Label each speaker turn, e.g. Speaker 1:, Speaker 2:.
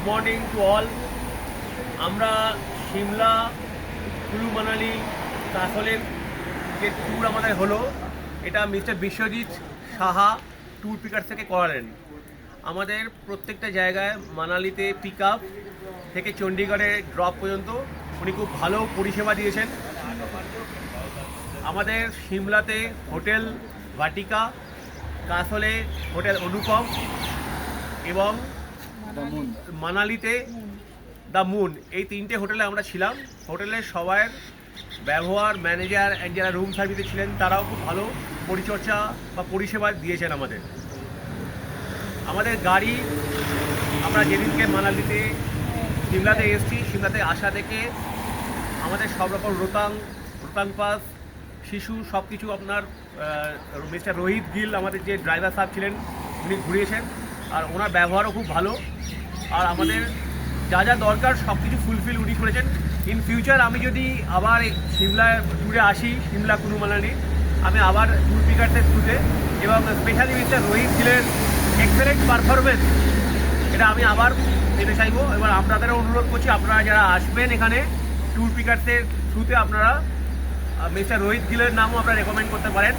Speaker 1: Morning to all. আমরা সিমলা, কুলু মানালি, কাসলের যে tour আমাদের হলো, এটা মিস্টার বিশ্বজিৎ সাহা ট্যুর পিকার থেকে করালেন। আমাদের প্রত্যেকটা জায়গায় মানালিতে পিক আপ থেকে চণ্ডীগড়ে ড্রপ পর্যন্ত উনি খুব ভালো পরিষেবা দিয়েছেন। আমাদের সিমলাতে হোটেল ভাটিকা, কাসলে হোটেল অনুপম এবং মানালিতে দ্য মুন, এই তিনটে হোটেলে আমরা ছিলাম। হোটেলের সবার ব্যবহার, ম্যানেজার অ্যান্ড যারা রুম সার্ভিসে ছিলেন তারাও খুব ভালো পরিচর্যা বা পরিষেবা দিয়েছেন আমাদের। আমাদের গাড়ি, আমরা যেদিনকে মানালিতে সিমলাতে এসেছি, সিমলাতে আসা থেকে আমাদের সব রকম রোতাং পাস, শিশু সব কিছু আপনার মিস্টার রোহিত গিল আমাদের যে ড্রাইভার সাহেব ছিলেন উনি ঘুরিয়েছেন, আর ওনার ব্যবহারও খুব ভালো। আর আমাদের যা যা দরকার সব কিছু ফুলফিল উনি করেছেন। ইন ফিউচার আমি যদি আবার সিমলা ট্যুরে আসি, সিমলা কুলু মানালি, আমি আবার ট্যুর পিকারদের থ্রুতে এবং স্পেশালি মিস্টার রোহিত গিলের এক্সেলেন্ট পারফরমেন্স, এটা আমি আবার পেতে চাইবো। এবার আপনাদেরও অনুরোধ করছি, আপনারা যারা আসবেন এখানে ট্যুর পিকারদের থ্রুতে, আপনারা মিস্টার রোহিত গিলের নামও আপনারা রেকমেন্ড করতে পারেন।